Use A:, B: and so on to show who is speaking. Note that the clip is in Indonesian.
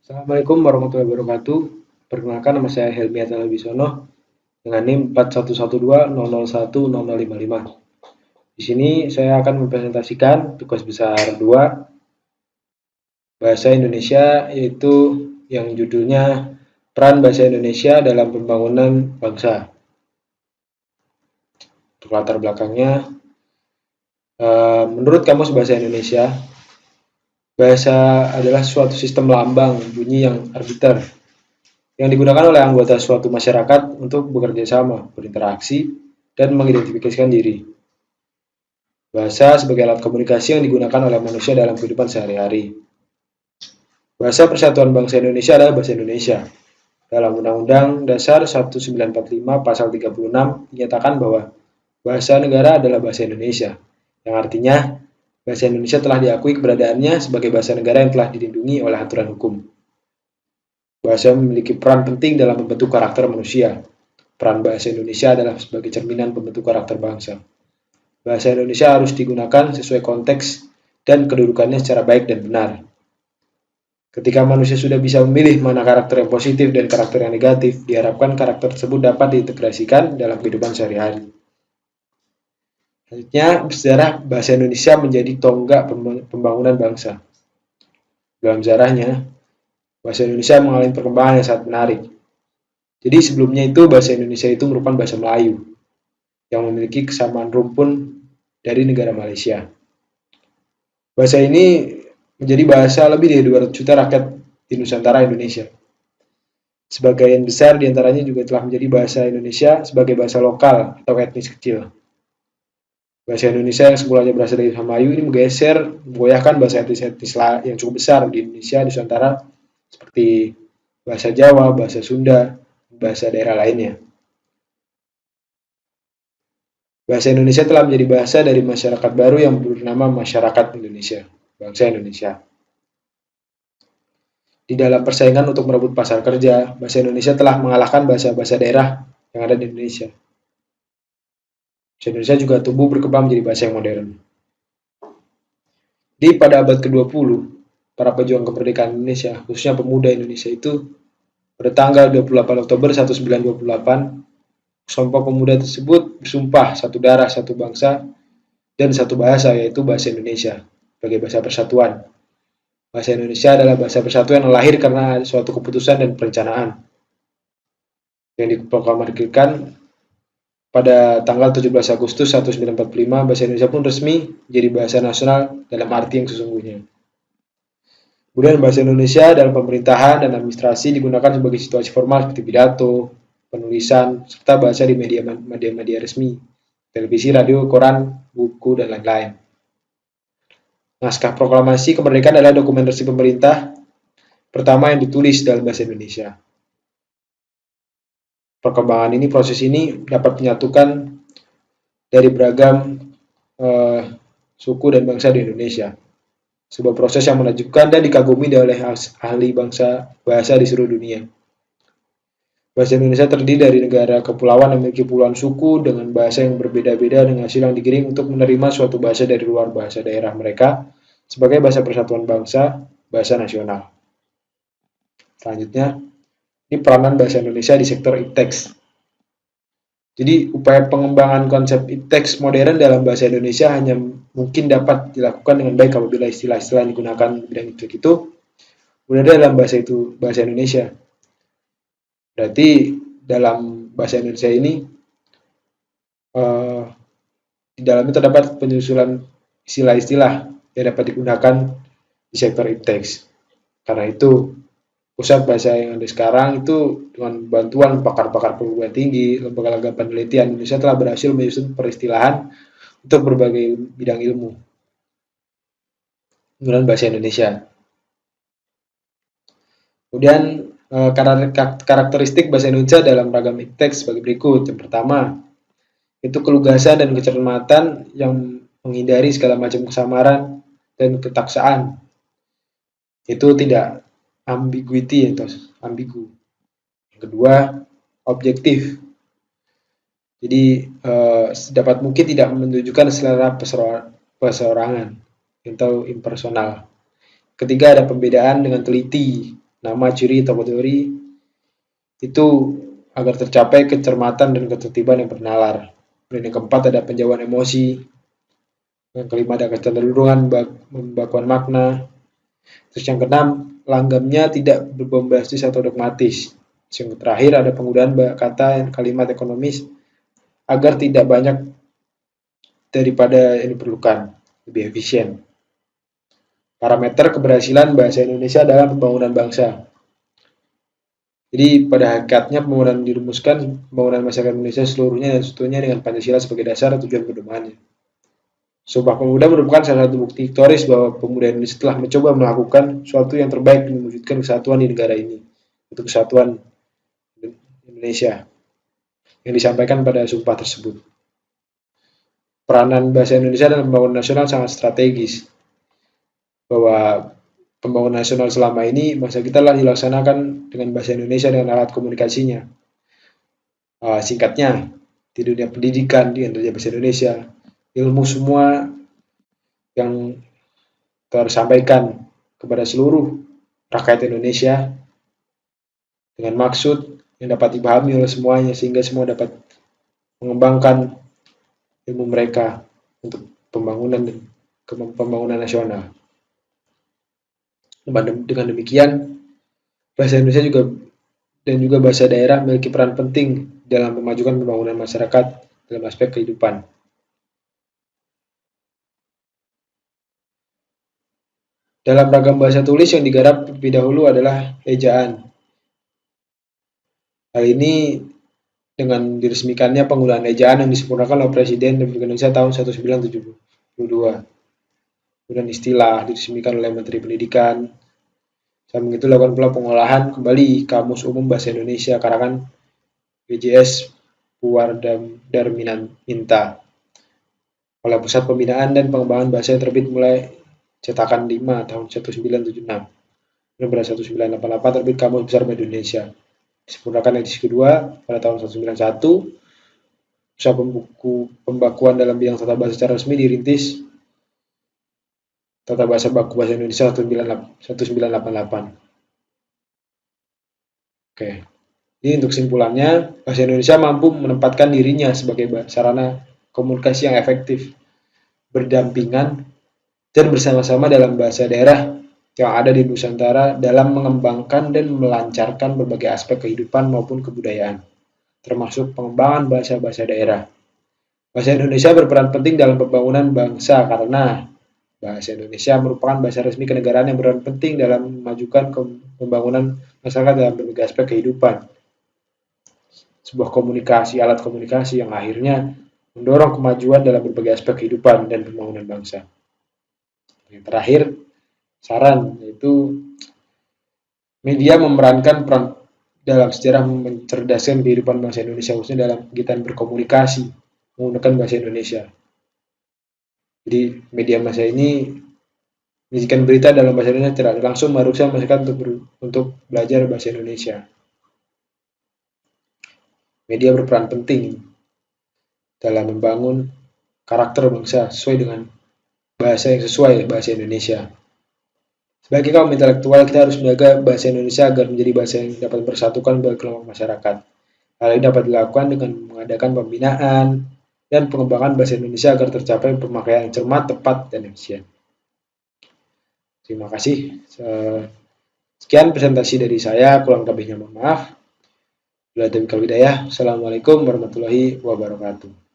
A: Assalamualaikum warahmatullahi wabarakatuh. Perkenalkan, nama saya Helmi Atal Wibisono dengan NIM 411200100055. Di sini saya akan mempresentasikan tugas besar 2 Bahasa Indonesia, yaitu yang judulnya Peran Bahasa Indonesia dalam Pembangunan Bangsa. Untuk latar belakangnya, menurut Kamus Bahasa Indonesia, bahasa adalah suatu sistem lambang bunyi yang arbiter yang digunakan oleh anggota suatu masyarakat untuk bekerja sama, berinteraksi, dan mengidentifikasikan diri. Bahasa sebagai alat komunikasi yang digunakan oleh manusia dalam kehidupan sehari-hari. Bahasa Persatuan Bangsa Indonesia adalah bahasa Indonesia. Dalam Undang-Undang Dasar 1945 Pasal 36 dinyatakan bahwa bahasa negara adalah bahasa Indonesia, yang artinya bahasa Indonesia telah diakui keberadaannya sebagai bahasa negara yang telah dilindungi oleh aturan hukum. Bahasa memiliki peran penting dalam membentuk karakter manusia. Peran bahasa Indonesia adalah sebagai cerminan pembentuk karakter bangsa. Bahasa Indonesia harus digunakan sesuai konteks dan kedudukannya secara baik dan benar. Ketika manusia sudah bisa memilih mana karakter yang positif dan karakter yang negatif, diharapkan karakter tersebut dapat diintegrasikan dalam kehidupan sehari-hari. Selanjutnya, sejarah bahasa Indonesia menjadi tonggak pembangunan bangsa. Dalam sejarahnya, bahasa Indonesia mengalami perkembangan yang sangat menarik. Jadi sebelumnya itu bahasa Indonesia itu merupakan bahasa Melayu yang memiliki kesamaan rumpun dari negara Malaysia. Bahasa ini menjadi bahasa lebih dari 200 juta rakyat di Nusantara Indonesia. Sebagian besar diantaranya juga telah menjadi bahasa Indonesia sebagai bahasa lokal atau etnis kecil. Bahasa Indonesia yang semulanya berasal dari bahasa Melayu ini menggoyahkan bahasa etnis-etnis yang cukup besar di Indonesia, di Nusantara, seperti bahasa Jawa, bahasa Sunda, bahasa daerah lainnya. Bahasa Indonesia telah menjadi bahasa dari masyarakat baru yang bernama Masyarakat Indonesia, Bangsa Indonesia. Di dalam persaingan untuk merebut pasar kerja, bahasa Indonesia telah mengalahkan bahasa-bahasa daerah yang ada di Indonesia. Bahasa Indonesia juga tumbuh berkembang menjadi bahasa yang modern. Pada abad ke-20, para pejuang kemerdekaan Indonesia, khususnya pemuda Indonesia itu, pada tanggal 28 Oktober 1928, kelompok pemuda tersebut bersumpah satu darah, satu bangsa, dan satu bahasa, yaitu bahasa Indonesia, sebagai bahasa persatuan. Bahasa Indonesia adalah bahasa persatuan yang lahir karena suatu keputusan dan perencanaan yang diproklamasikan pada tanggal 17 Agustus 1945. Bahasa Indonesia pun resmi menjadi bahasa nasional dalam arti yang sesungguhnya. Kemudian bahasa Indonesia dalam pemerintahan dan administrasi digunakan sebagai situasi formal seperti pidato, penulisan, serta bahasa di media resmi, televisi, radio, koran, buku, dan lain-lain. Naskah proklamasi kemerdekaan adalah dokumen resmi pemerintah pertama yang ditulis dalam bahasa Indonesia. Proses ini dapat menyatukan dari beragam suku dan bangsa di Indonesia. Sebuah proses yang menakjubkan dan dikagumi oleh ahli bahasa di seluruh dunia. Bahasa Indonesia terdiri dari negara kepulauan yang memiliki puluhan suku dengan bahasa yang berbeda-beda dengan hasil yang digiring untuk menerima suatu bahasa dari luar bahasa daerah mereka sebagai bahasa persatuan bangsa, bahasa nasional. Selanjutnya, ini peranan bahasa Indonesia di sektor ipteks. Jadi, upaya pengembangan konsep ipteks modern dalam bahasa Indonesia hanya mungkin dapat dilakukan dengan baik apabila istilah-istilah yang digunakan di bidang ipteks itu berada dalam bahasa Indonesia. Berarti dalam bahasa Indonesia ini di dalamnya terdapat penyusulan istilah-istilah yang dapat digunakan di sektor ipteks. Karena itu, pusat bahasa yang ada sekarang itu dengan bantuan pakar-pakar perguruan tinggi, lembaga-lembaga penelitian Indonesia telah berhasil menyusun peristilahan untuk berbagai bidang ilmu menggunakan bahasa Indonesia. Kemudian karakteristik bahasa Indonesia dalam ragam ipteks sebagai berikut. Yang pertama, itu kelugasan dan kecermatan yang menghindari segala macam kesamaran dan ketaksaan. Itu tidak ambiguity atau ambigu. Yang kedua, objektif. Jadi sedapat mungkin tidak menunjukkan selera perseorangan atau impersonal. Ketiga, ada pembedaan dengan teliti. nama, ciri, atau teori itu agar tercapai kecermatan dan ketertiban yang bernalar. Dan yang keempat ada penjauhan emosi. Yang kelima ada kecenderungan pembakuan makna. Terus yang keenam, langgamnya tidak berbombastis atau dogmatis. Yang terakhir ada penggunaan kata kalimat ekonomis agar tidak banyak daripada yang diperlukan, lebih efisien. Parameter keberhasilan bahasa Indonesia dalam pembangunan bangsa. Jadi pada hakikatnya pembangunan dirumuskan pembangunan masyarakat Indonesia seluruhnya dan seutuhnya dengan Pancasila sebagai dasar tujuan pedomannya. Sumpah Pemuda merupakan salah satu bukti historis bahwa pemuda Indonesia telah mencoba melakukan sesuatu yang terbaik demi mewujudkan kesatuan di negara ini, untuk kesatuan Indonesia yang disampaikan pada sumpah tersebut. Peranan bahasa Indonesia dalam pembangunan nasional sangat strategis, bahwa pembangunan nasional selama ini masa kita telah dilaksanakan dengan bahasa Indonesia dengan alat komunikasinya. Singkatnya, di dunia pendidikan dengan bahasa Indonesia, ilmu semua yang tersampaikan kepada seluruh rakyat Indonesia dengan maksud yang dapat dipahami oleh semuanya sehingga semua dapat mengembangkan ilmu mereka untuk pembangunan nasional. Dengan demikian, bahasa Indonesia juga bahasa daerah memiliki peran penting dalam memajukan pembangunan masyarakat dalam aspek kehidupan. Dalam ragam bahasa tulis yang digarap lebih dahulu adalah ejaan. Hal ini dengan diresmikannya penggunaan ejaan yang disempurnakan oleh Presiden Republik Indonesia tahun 1972. Kemudian istilah diresmikan oleh Menteri Pendidikan. Samping itu dilakukan pula pengolahan kembali Kamus Umum Bahasa Indonesia karangan BJS Puardarminta oleh Pusat Pembinaan dan Pengembangan Bahasa yang terbit mulai cetakan 5 tahun 1976. Dan pada 1988 terbit Kamus Besar Bahasa Indonesia. Disempurnakan edisi kedua pada tahun 1991. Usaha pembakuan dalam bidang tata bahasa secara resmi dirintis Tata Bahasa Baku Bahasa Indonesia 1988. Oke. Ini untuk kesimpulannya, bahasa Indonesia mampu menempatkan dirinya sebagai sarana komunikasi yang efektif, berdampingan, dan bersama-sama dalam bahasa daerah yang ada di Nusantara dalam mengembangkan dan melancarkan berbagai aspek kehidupan maupun kebudayaan, termasuk pengembangan bahasa-bahasa daerah. Bahasa Indonesia berperan penting dalam pembangunan bangsa karena bahasa Indonesia merupakan bahasa resmi kenegaraan yang berperan penting dalam memajukan pembangunan masyarakat dalam berbagai aspek kehidupan. Sebuah alat komunikasi yang akhirnya mendorong kemajuan dalam berbagai aspek kehidupan dan pembangunan bangsa. Yang terakhir, saran yaitu media memerankan peran dalam sejarah mencerdaskan kehidupan bangsa Indonesia, khususnya dalam kegiatan berkomunikasi menggunakan bahasa Indonesia. Jadi media masa ini menyajikan berita dalam bahasa Indonesia tidak langsung mengharuskan masyarakat untuk belajar bahasa Indonesia. Media berperan penting dalam membangun karakter bangsa sesuai dengan bahasa yang sesuai bahasa Indonesia. Sebagai kaum intelektual, kita harus menjaga bahasa Indonesia agar menjadi bahasa yang dapat bersatukan bagi kelompok masyarakat. Hal ini dapat dilakukan dengan mengadakan pembinaan dan pengembangan bahasa Indonesia agar tercapai pemakaian yang cermat, tepat, dan efisien. Terima kasih. Sekian presentasi dari saya, kurang lebihnya mohon maaf. Assalamualaikum warahmatullahi wabarakatuh.